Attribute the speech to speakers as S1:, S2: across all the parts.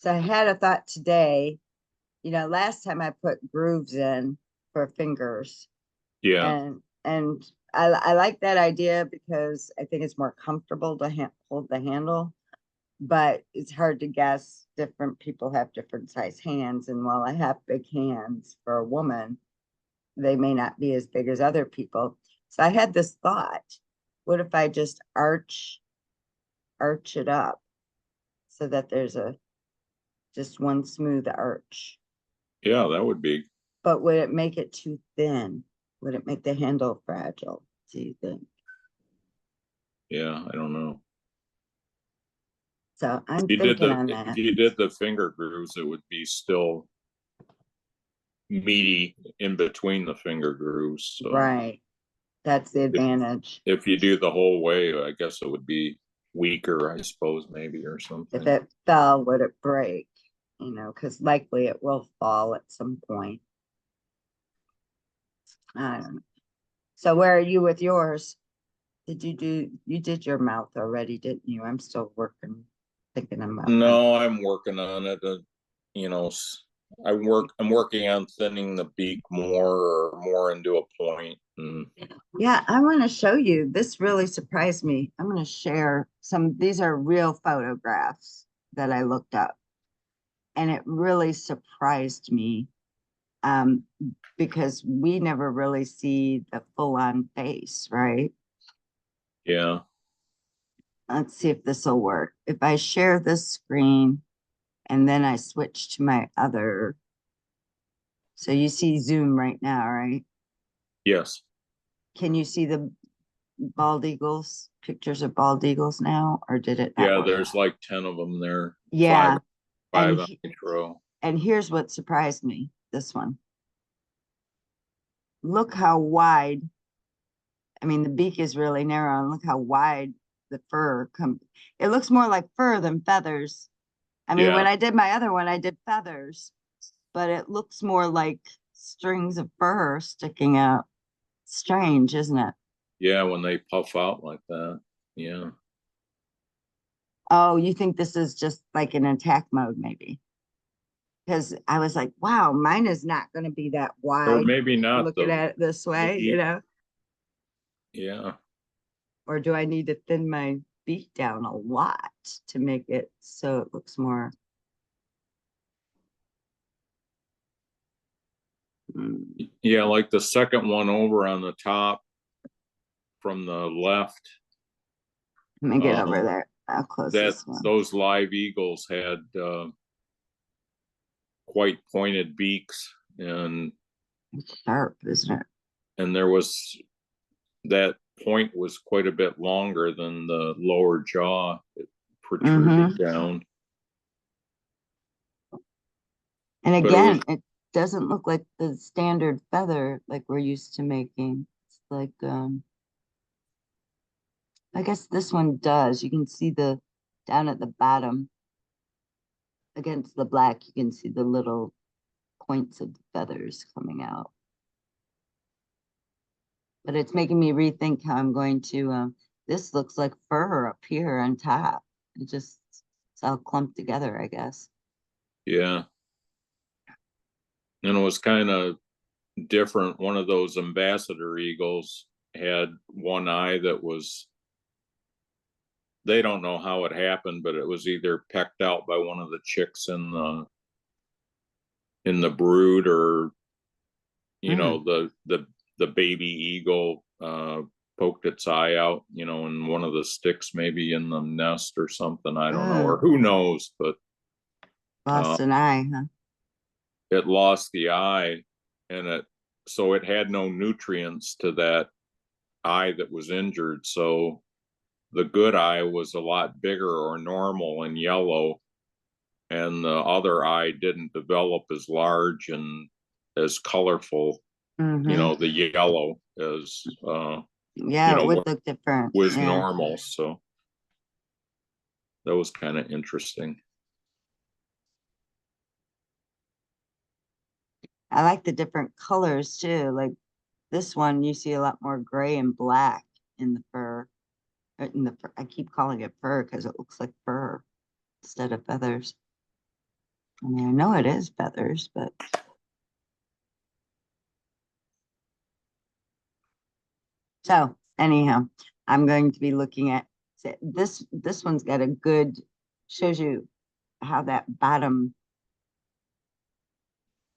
S1: So I had a thought today, last time I put grooves in for fingers
S2: Yeah.
S1: and I like that idea because I think it's more comfortable to hold the handle, but it's hard to guess. Different people have different size hands, and while I have big hands for a woman, they may not be as big as other people. So I had this thought, what if I just arch it up so that there's just one smooth arch?
S2: Yeah, that would be.
S1: But would it make it too thin? Would it make the handle fragile, do you think?
S2: Yeah, I don't know.
S1: So
S2: If
S1: I'm
S2: you did
S1: thinking
S2: the
S1: on
S2: if
S1: that.
S2: you did the finger grooves, it would be still meaty in between the finger grooves. So
S1: Right. That's the
S2: if
S1: advantage.
S2: if you do the whole way, I guess it would be weaker, I suppose, maybe, or
S1: If
S2: something.
S1: it fell, would it break? Because likely it will fall at some point. I don't know. So where are you with yours? You did your mouth already, didn't you? I'm still thinking about that.
S2: No, I'm working on it. You know, I'm working on thinning the beak more into a point. And
S1: Yeah, I want to show you. This really surprised me. I'm going to share these are real photographs that I looked up, and it really surprised me um, because we never really see the full-on face, right?
S2: yeah,
S1: Let's see if this will work. If I share this screen and then I switch to my other, so you see Zoom right now, right?
S2: yes,
S1: Can you see the bald eagles, pictures of bald eagles now, or did it not
S2: yeah.
S1: work?
S2: There's like 10 of them there,
S1: Yeah, and
S2: five on each row.
S1: and here's what surprised me. This one. Look how wide. I mean, the beak is really narrow, and look how wide the fur comes. It looks more like fur than feathers. I mean,
S2: Yeah,
S1: when I did my other one, I did feathers, but it looks more like strings of fur sticking out. Strange, isn't it?
S2: yeah. When they puff out like that, yeah.
S1: Oh, you think this is just like an attack mode, maybe? Because I was like, wow, mine is not going to be that
S2: Or
S1: wide
S2: maybe not
S1: looking
S2: the
S1: at it this way,
S2: beak. Yeah,
S1: Or do I need to thin my beak down a lot to make it so it looks more?
S2: yeah. Like the second one over on the top from the left.
S1: Let me get over
S2: Um,
S1: there. I'll close
S2: that
S1: this one.
S2: those live eagles had quite pointed beaks, and
S1: It's sharp, isn't it?
S2: there was that point was quite a bit longer than the lower jaw. It protruded
S1: Mm-hmm.
S2: down,
S1: And
S2: but it was,
S1: again, it doesn't look like the standard feather like we're used to making. It's like, I guess this one does. You can see down at the bottom against the black, you can see the little points of the feathers coming out. But it's making me rethink how I'm going to, this looks like fur up here on top. It's all clumped together, I guess.
S2: yeah, and it was kind of different. One of those ambassador eagles had one eye that was, they don't know how it happened, but it was either pecked out by one of the chicks in the brood, or
S1: Mm.
S2: the baby eagle poked its eye out, in one of the sticks, maybe in the nest or something. I don't know, or who knows, but uh,
S1: Lost an eye, huh?
S2: it lost the eye, and it had no nutrients to that eye that was injured. So the good eye was a lot bigger or normal and yellow, and the other eye didn't develop as large and as colorful.
S1: Mm-hmm.
S2: The yellow as
S1: Yeah, it would look different.
S2: was
S1: Yeah.
S2: normal. So that was kind of interesting.
S1: I like the different colors too. Like this one, you see a lot more gray and black in the fur. I keep calling it fur because it looks like fur instead of feathers. I mean, I know it is feathers, but. So anyhow, I'm going to be looking at this one's got a good, shows you how that bottom,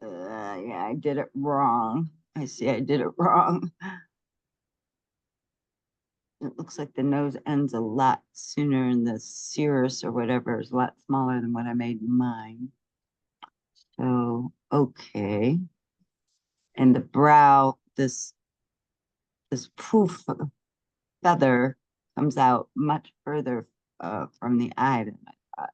S1: yeah, I did it wrong. I see I did it wrong. It looks like the nose ends a lot sooner and the cirrus or whatever is a lot smaller than what I made in mine. So, okay. And the brow, this poof feather comes out much further from the eye than I thought.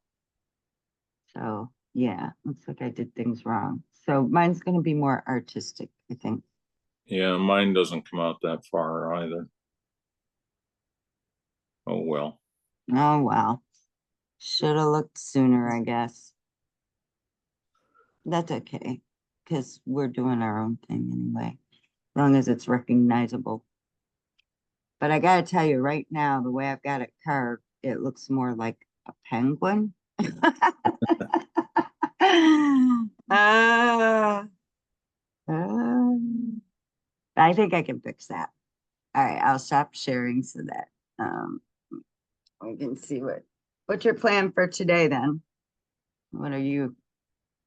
S1: So yeah, looks like I did things wrong. So mine's gonna be more artistic, I think.
S2: Yeah, mine doesn't come out that far either. Oh well.
S1: Oh well. Should have looked sooner, I guess. That's okay, because we're doing our own thing anyway, as long as it's recognizable. But I gotta tell you, right now, the way I've got it carved, it looks more like a penguin. Ah, ah. I think I can fix that. All right, I'll stop sharing so that um we can see what's your plan for today then? What are you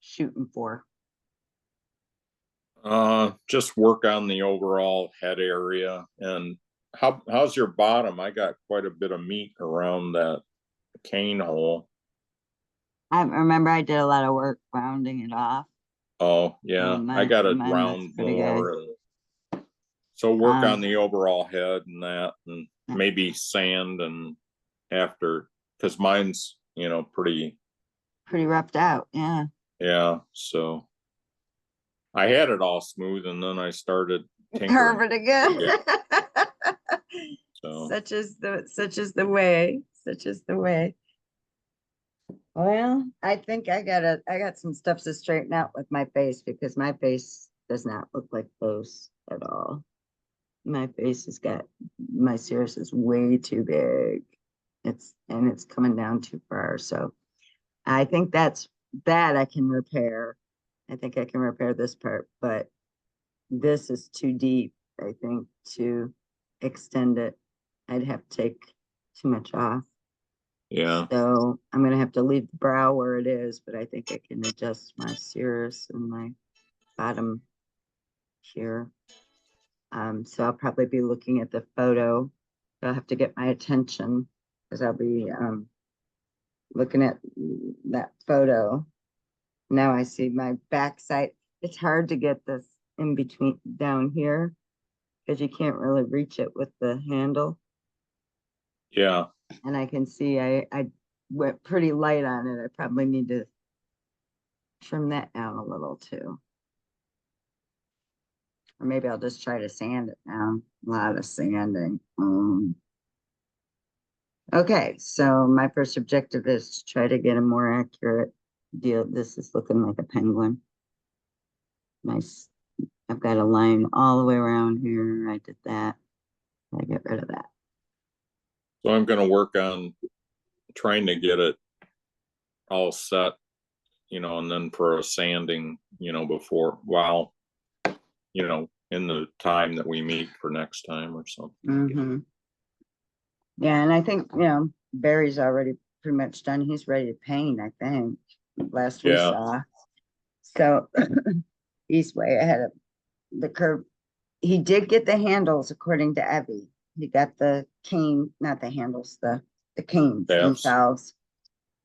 S1: shooting for?
S2: Just work on the overall head area. And how's your bottom? I got quite a bit of meat around that cane hole.
S1: I remember I did a lot of work rounding it off.
S2: Oh
S1: So
S2: yeah, I
S1: mine
S2: got it
S1: mine looks
S2: round
S1: pretty good.
S2: more, and so work on
S1: Um
S2: the overall head and that, and maybe sand and after, because mine's pretty,
S1: pretty roughed out, yeah.
S2: yeah. So I had it all smooth, and then I started
S1: Carve
S2: tinkering.
S1: it again.
S2: Yeah. So
S1: Such is the way. Such is the way. Well, I think I got some stuff to straighten out with my face because my face does not look like those at all. My face has got my cirrus is way too big. It's coming down too far. So I think that I can repair. I think I can repair this part, but this is too deep, I think, to extend it. I'd have to take too much off.
S2: yeah,
S1: So I'm gonna have to leave the brow where it is, but I think I can adjust my cirrus and my bottom here. So I'll probably be looking at the photo. They'll have to get my attention because I'll be looking at that photo. Now I see my backside. It's hard to get this in between down here because you can't really reach it with the handle.
S2: yeah.
S1: And I can see I went pretty light on it. I probably need to trim that down a little too. Or maybe I'll just try to sand it down. A lot of sanding. Okay, so my first objective is to try to get a more accurate deal. This is looking like a penguin. Nice. I've got a line all the way around here. I did that. I get rid of that.
S2: So I'm going to work on trying to get it all set, and then for a sanding, before, while, in the time that we meet for next time or something.
S1: Mm-hmm. Yeah, and I think, Barry's already pretty much done. He's ready to paint, I think, last we
S2: Yeah,
S1: saw. So he's way ahead of the curve. He did get the handles according to Evie. He got the cane, not the handles, the canes
S2: caps.
S1: themselves.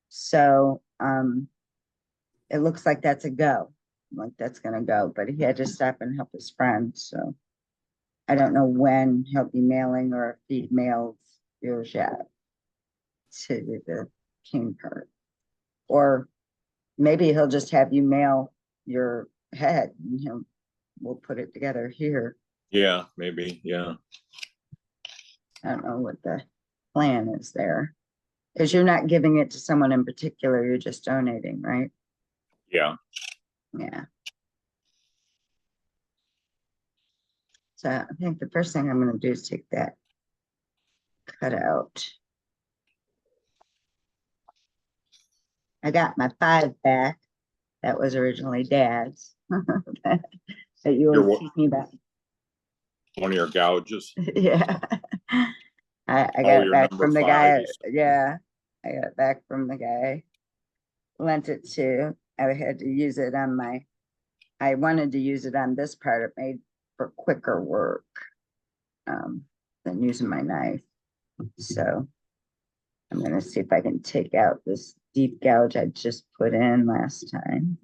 S1: So it looks like that's a go. Like that's gonna go. But he had to stop and help his friend. So I don't know when he'll be mailing or if he mails yours yet to the cane part. Or maybe he'll just have you mail your head and we'll put it together here.
S2: Yeah, maybe. Yeah.
S1: I don't know what the plan is there. Because you're not giving it to someone in particular, you're just donating, right?
S2: Yeah.
S1: Yeah. So I think the first thing I'm going to do is take that cut out. I got my 5 back. That was originally Dad's. That you
S2: Your
S1: always
S2: what?
S1: teach me about.
S2: One of your gouges?
S1: Yeah. I
S2: Oh,
S1: got it
S2: your
S1: back
S2: number
S1: from the
S2: five,
S1: guy.
S2: you said.
S1: Yeah. I got it back from the guy. Lent it to. I had to use it on my, I wanted to use it on this part. It made for quicker work than using my knife. So I'm gonna see if I can take out this deep gouge I just put in last time.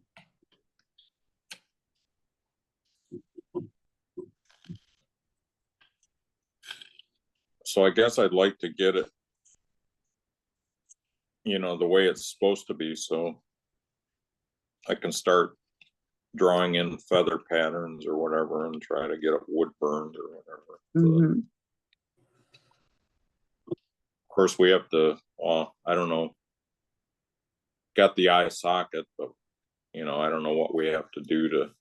S2: So I guess I'd like to get it, the way it's supposed to be, so I can start drawing in feather patterns or whatever and try to get it wood burned or whatever.
S1: Mhm.
S2: Of course, we have to, I don't know, got the eye socket, but I don't know what we have to do to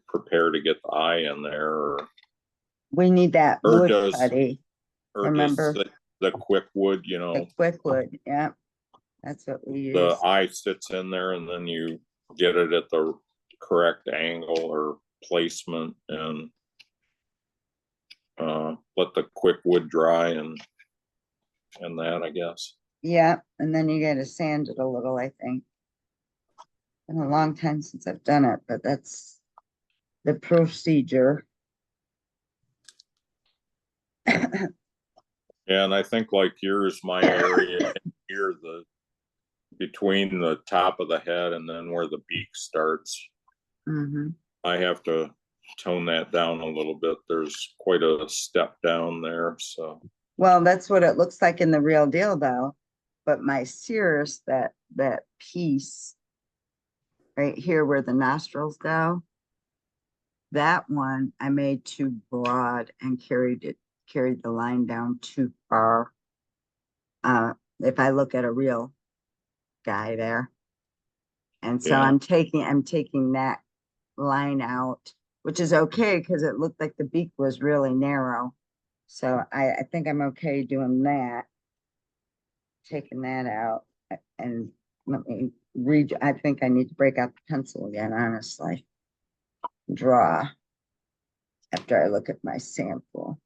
S2: prepare to get the eye in there,
S1: We need that
S2: or
S1: wood
S2: does
S1: putty.
S2: or does
S1: Remember
S2: the quick wood,
S1: the quick wood? Yeah, that's what we
S2: the
S1: use.
S2: eye sits in there and then you get it at the correct angle or placement and let the quick wood dry and that, I guess.
S1: Yeah, and then you gotta sand it a little, I think. Been a long time since I've done it, but that's the procedure.
S2: Yeah, and I think like yours, my area here, between the top of the head and then where the beak starts,
S1: Mhm.
S2: I have to tone that down a little bit. There's quite a step down there, so
S1: Well, that's what it looks like in the real deal though. But my Cirrus, that piece right here where the nostrils go, that one I made too broad and carried the line down too far. If I look at a real guy there. And so
S2: yeah.
S1: I'm taking that line out, which is okay because it looked like the beak was really narrow. So I think I'm okay doing that. Taking that out and let me read. I think I need to break out the pencil again, honestly. Draw after I look at my sample.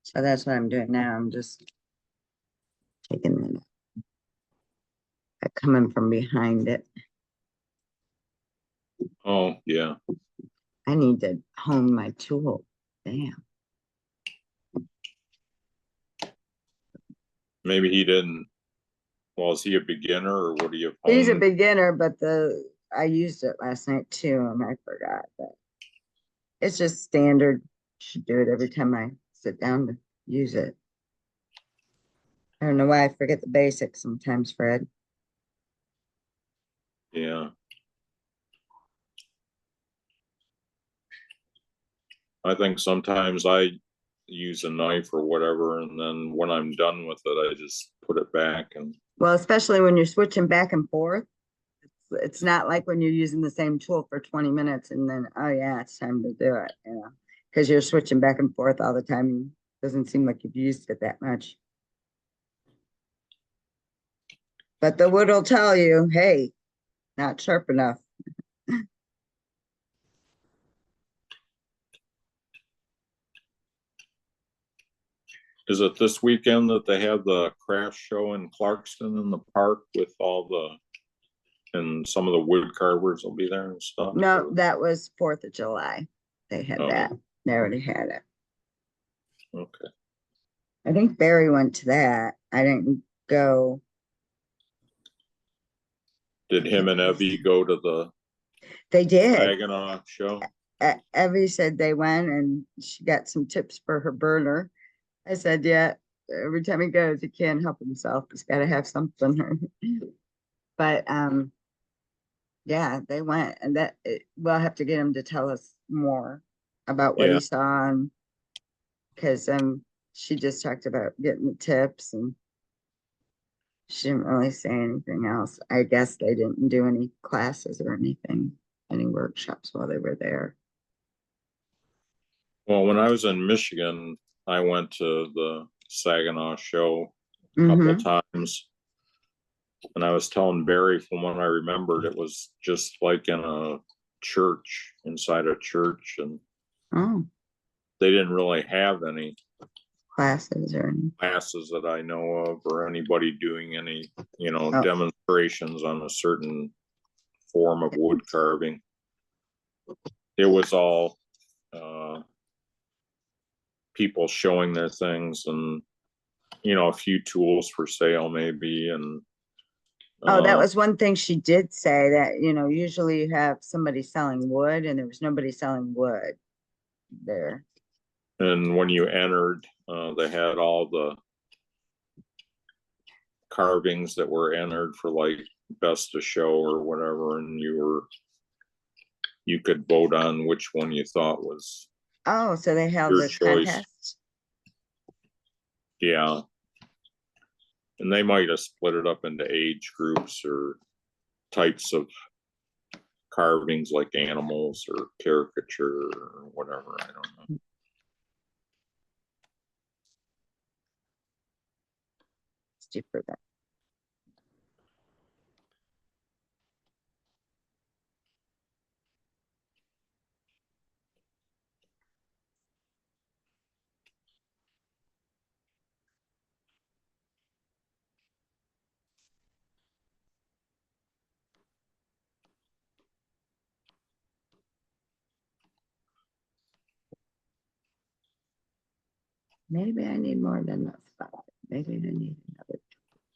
S1: So that's what I'm doing now. I'm just taking it, coming from behind it.
S2: Oh, yeah.
S1: I need to hone my tool. Damn.
S2: Maybe he didn't. Well, is he a beginner or what do you have
S1: He's a
S2: honed?
S1: beginner, but I used it last night too, and I forgot that it's just standard. Should do it every time I sit down to use it. I don't know why I forget the basics sometimes, Fred.
S2: Yeah. I think sometimes I use a knife or whatever, and then when I'm done with it, I just put it back and
S1: Well, especially when you're switching back and forth. It's not like when you're using the same tool for 20 minutes and then, oh yeah, it's time to do it, because you're switching back and forth all the time. Doesn't seem like you've used it that much. But the wood will tell you, hey, not sharp enough.
S2: is it this weekend that they have the craft show in Clarkston in the park with and some of the wood carvers will be there and stuff?
S1: No, that was 4th of July. They had that. They already had it.
S2: Okay.
S1: I think Barry went to that. I didn't go.
S2: Did him and Evie go to the
S1: They did.
S2: Saginaw show?
S1: Evie said they went and she got some tips for her burner. I said, yeah, every time he goes, he can't help himself. He's got to have something. But yeah, they went, and we'll have to get him to tell us more about what
S2: Yeah.
S1: he saw, and because she just talked about getting the tips, and she didn't really say anything else. I guess they didn't do any classes or anything, any workshops while they were there.
S2: Well, when I was in Michigan, I went to the Saginaw show couple
S1: Mm-hmm.
S2: times. And I was telling Barry, from what I remembered, it was just like in a church, inside a church, and
S1: Oh,
S2: they didn't really have any
S1: classes or any.
S2: classes that I know of, or anybody doing any,
S1: Oh,
S2: demonstrations on a certain form of wood carving. It was all people showing their things, and a few tools for sale maybe, and
S1: oh, that was one thing she did say that, usually you have somebody selling wood and there was nobody selling wood there.
S2: and when you entered, they had all the carvings that were entered for like best to show or whatever, and you could vote on which one you thought was
S1: Oh, so they held
S2: your
S1: this
S2: choice.
S1: contest.
S2: Yeah. And they might have split it up into age groups or types of carvings, like animals or caricature or whatever. I don't know.
S1: It's cheaper than. Maybe I need more than that. Maybe I need another.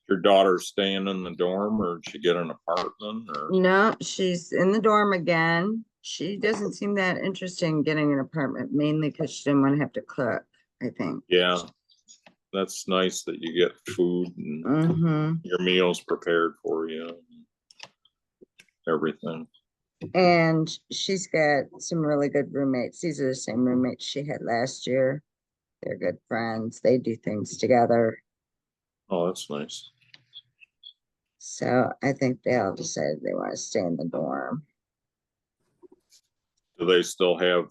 S2: Your daughter staying in the dorm, or did she get an apartment? Or
S1: No, she's in the dorm again. She doesn't seem that interested in getting an apartment, mainly because she didn't want to have to cook, I think.
S2: yeah, that's nice that you get food and
S1: Mm-hmm.
S2: your meals prepared for you, everything.
S1: And she's got some really good roommates. These are the same roommates she had last year. They're good friends. They do things together.
S2: Oh, that's nice.
S1: So I think they all decided they want to stay in the dorm.
S2: Do they still have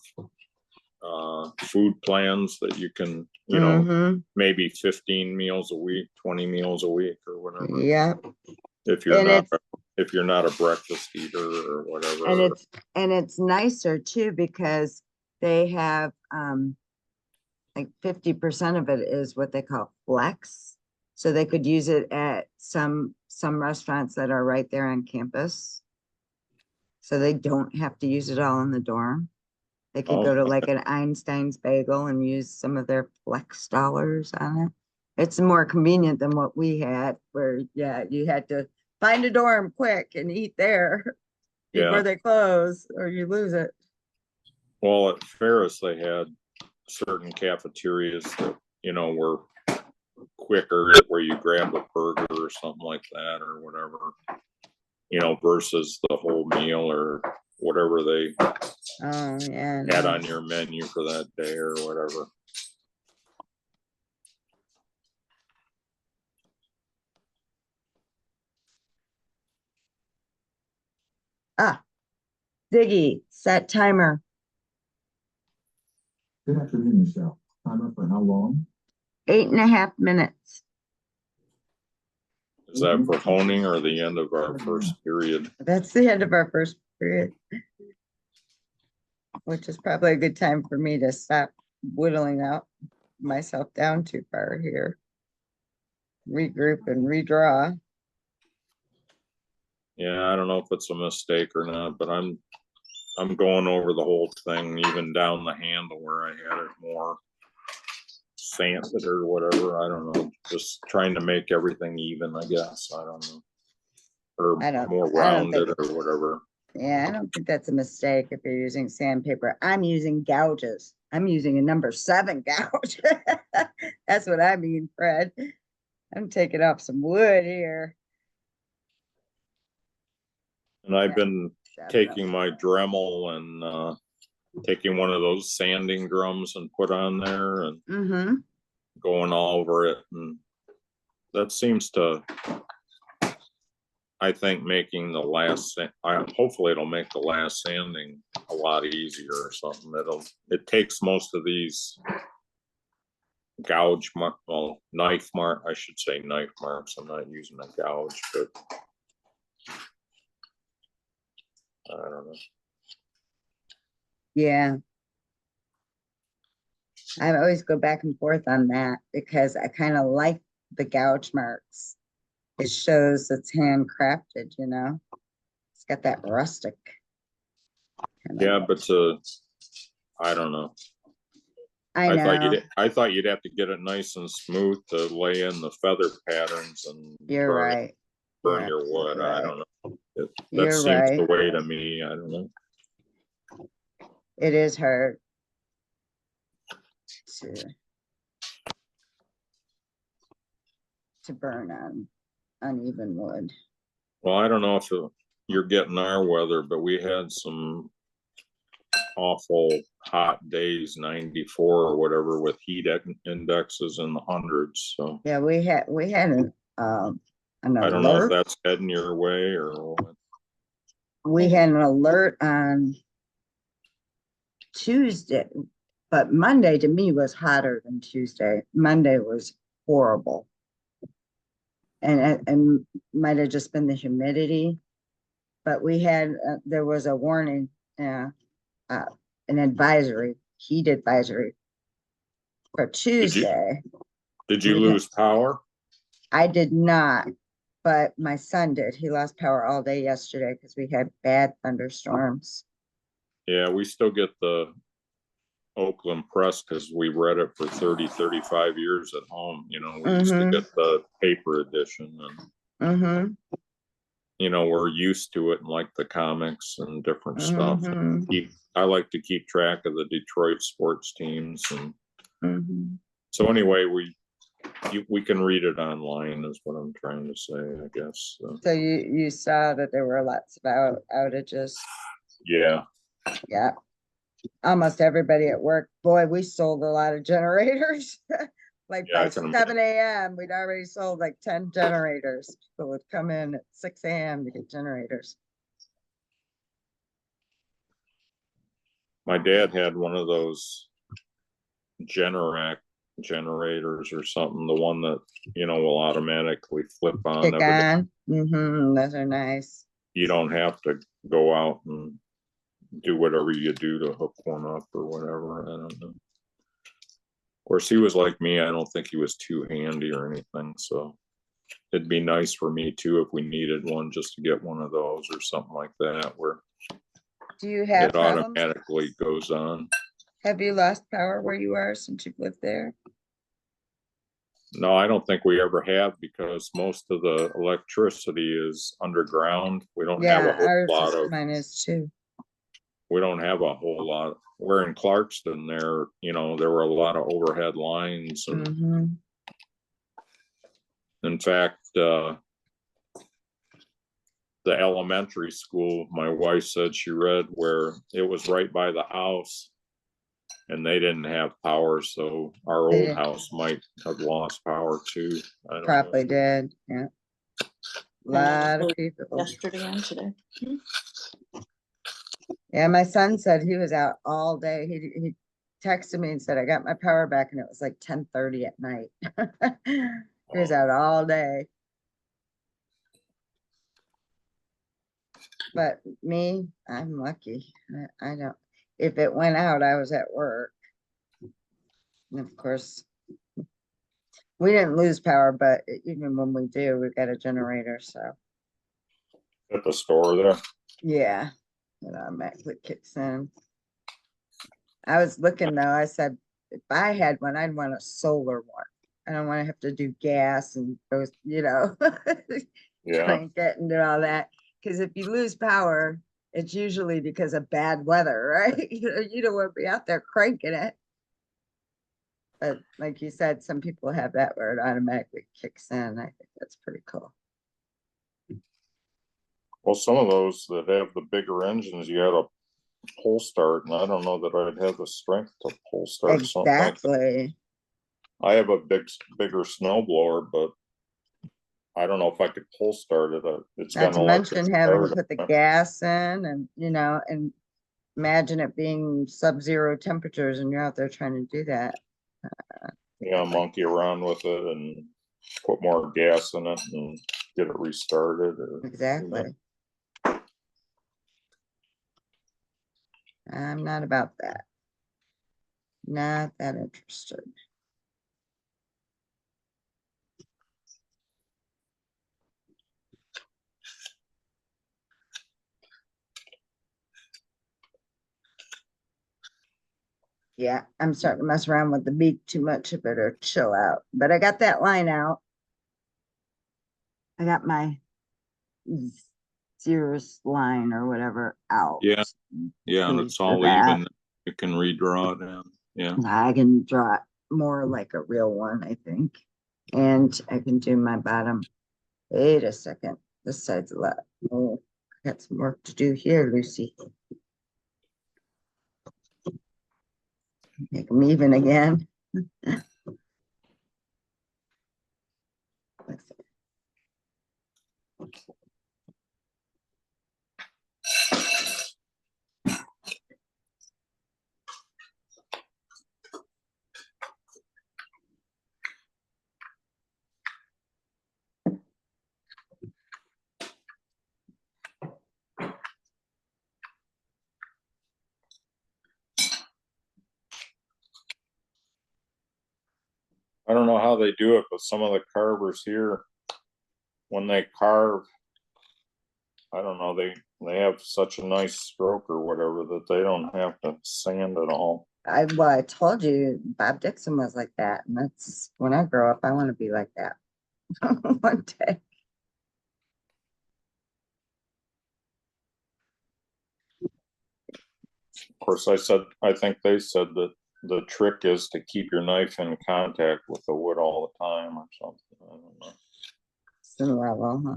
S2: food plans that you can,
S1: Mm-hmm.
S2: maybe 15 meals a week, 20 meals a week, or whatever?
S1: Yep.
S2: If you're
S1: And
S2: not
S1: it's
S2: if you're not a breakfast eater or whatever.
S1: and it's and it's nicer too because they have like 50% of it is what they call flex. So they could use it at some restaurants that are right there on campus. So they don't have to use it all in the dorm. They could go to like an Einstein's Bagel and use some of their flex dollars on it. It's more convenient than what we had, where you had to find a dorm quick and eat there before
S2: Yeah.
S1: they close, or you lose it.
S2: Well, at Ferris, they had certain cafeterias that, were quicker, where you grab a burger or something like that or whatever, versus the whole meal or whatever they
S1: Oh yeah,
S2: had
S1: no.
S2: on your menu for that day or whatever.
S1: Ah, Ziggy, set timer.
S3: Good afternoon, Michelle. Timer for how long?
S1: 8.5 minutes.
S2: Is that for honing or the end of our first period?
S1: That's the end of our first period, which is probably a good time for me to stop whittling out myself down too far here. Regroup and redraw.
S2: Yeah, I don't know if it's a mistake or not, but I'm going over the whole thing, even down the handle where I had it more sanded or whatever. I don't know. Just trying to make everything even, I guess. I don't know. Or more rounded or whatever.
S1: Yeah, I don't think that's a mistake if you're using sandpaper. I'm using gouges. I'm using a number 7 gouge. That's what I mean, Fred. I'm taking off some wood here.
S2: And I've been taking my Dremel and taking one of those sanding drums and put on there and going all over it. And that seems to, I think, making the last, hopefully it'll make the last sanding a lot easier or something. It takes most of these gouge mark, well, knife mark, I should say knife marks. I'm not using a gouge, but I don't know.
S1: Yeah. I always go back and forth on that because I kind of like the gouge marks. It shows it's handcrafted, you know? It's got that rustic. kind of
S2: Yeah,
S1: look.
S2: but I don't know.
S1: I know,
S2: I thought you'd have to get it nice and smooth to lay in the feather patterns and
S1: you're right.
S2: burn
S1: You're
S2: your wood. I
S1: right.
S2: don't know. That
S1: You're
S2: seems
S1: right.
S2: the way to me. I don't know.
S1: It is hard to burn on uneven wood.
S2: Well, I don't know if you're getting our weather, but we had some awful hot days, 94 or whatever, with heat indexes in the hundreds. So
S1: Yeah, we had an
S2: I don't know if
S1: alert.
S2: that's heading your way or what.
S1: We had an alert on Tuesday, but Monday to me was hotter than Tuesday. Monday was horrible. And might have just been the humidity, but we had, there was a warning, an advisory, heat advisory for Tuesday.
S2: Did you lose power?
S1: I did not, but my son did. He lost power all day yesterday because we had bad thunderstorms.
S2: Yeah, we still get the Oakland Press because we read it for 35 years at home. You know, we used to get the paper edition and you know, we're used to it and like the comics and different stuff. I like to keep track of the Detroit sports teams. And so anyway, we can read it online is what I'm trying to say, I guess.
S1: So you saw that there were lots of outages.
S2: Yeah.
S1: Yeah. Almost everybody at work. Boy, we sold a lot of generators. Like by 7 a.m., we'd already sold like 10 generators. People would come in at 6 a.m. to get generators.
S2: My dad had one of those Generac generators or something, the one that, you know, will automatically flip on.
S1: Kick on. Those are nice.
S2: You don't have to go out and do whatever you do to hook one up or whatever. I don't know. Of course, he was like me. I don't think he was too handy or anything. So it'd be nice for me too if we needed one, just to get one of those or something like that, where
S1: do you have
S2: it automatically goes on.
S1: Have you lost power where you are since you've lived there?
S2: No, I don't think we ever have, because most of the electricity is underground. We don't have a whole lot of.
S1: Mine is too.
S2: We don't have a whole lot. We're in Clarkston there, you know, there were a lot of overhead lines. And in fact, the elementary school, my wife said she read where it was right by the house and they didn't have power. So our old house might have lost power too.
S1: Probably did. Yeah. A lot of people.
S4: Yesterday and today.
S1: Yeah, my son said he was out all day. He texted me and said, I got my power back, and it was like 10:30 at night. He was out all day. But me, I'm lucky. I don't, if it went out, I was at work. And of course, we didn't lose power, but even when we do, we've got a generator, so.
S2: At the store there?
S1: Yeah, it automatically kicks in. I was looking though, I said, if I had one, I'd want a solar one. I don't want to have to do gas and those, you know, crank it and do all that. Because if you lose power, it's usually because of bad weather, right? You don't want to be out there cranking it. But like you said, some people have that where it automatically kicks in. I think that's pretty cool.
S2: Well, some of those that have the bigger engines, you had a pull start, and I don't know that I'd have the strength to pull start something like that. I have a bigger snowblower, but I don't know if I could pull start it. It's
S1: not to mention having to put the gas in, and you know, and imagine it being sub-zero temperatures and you're out there trying to do that.
S2: Yeah, monkey around with it and put more gas in it and get it restarted or.
S1: Exactly. I'm not about that. Not that interested. Yeah, I'm starting to mess around with the beak too much. I better chill out. But I got that line out. I got my Sears line or whatever out.
S2: Yeah, yeah, and
S1: Pleased
S2: it's
S1: with
S2: all
S1: that.
S2: even. You can redraw it in, yeah.
S1: I can draw it more like a real one, I think. And I can do my bottom. Wait a second. This side's a lot. Oh, I got some work to do here, Lucy. Make them even again.
S2: I don't know how they do it, but some of the carvers here, when they carve, I don't know, they have such a nice stroke or whatever that they don't have to sand at all.
S1: I told you Bob Dixon was like that, and that's when I grow up, I want to be like that one day.
S2: Of course, I think they said that the trick is to keep your knife in contact with the wood all the time or something. I don't know.
S1: Some level, huh?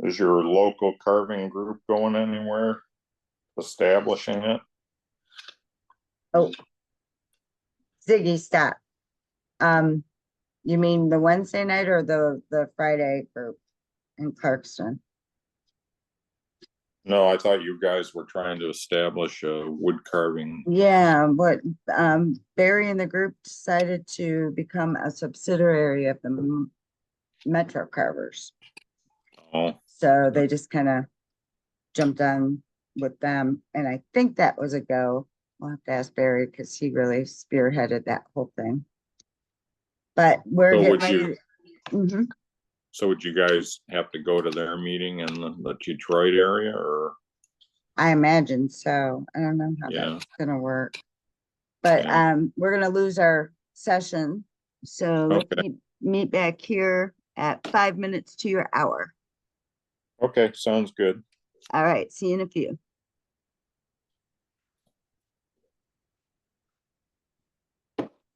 S2: Is your local carving group going anywhere? Establishing it?
S1: Oh, Ziggy, stop. You mean the Wednesday night or the Friday group in Clarkston?
S2: No, I thought you guys were trying to establish a wood carving.
S1: Yeah, but Barry and the group decided to become a subsidiary of the Metro Carvers.
S2: Oh,
S1: So they just kind of jumped on with them, and I think that was a go. We'll have to ask Barry because he really spearheaded that whole thing. But we're
S2: So
S1: getting
S2: would you-
S1: ready. Mhm.
S2: so would you guys have to go to their meeting in the Detroit area or?
S1: I imagine so. I don't know how
S2: Yeah.
S1: that's gonna work. But
S2: Yeah.
S1: we're gonna lose our session. So let's
S2: Okay.
S1: meet back here at 5 minutes to your hour.
S2: Okay, sounds good.
S1: All right, see you in a few.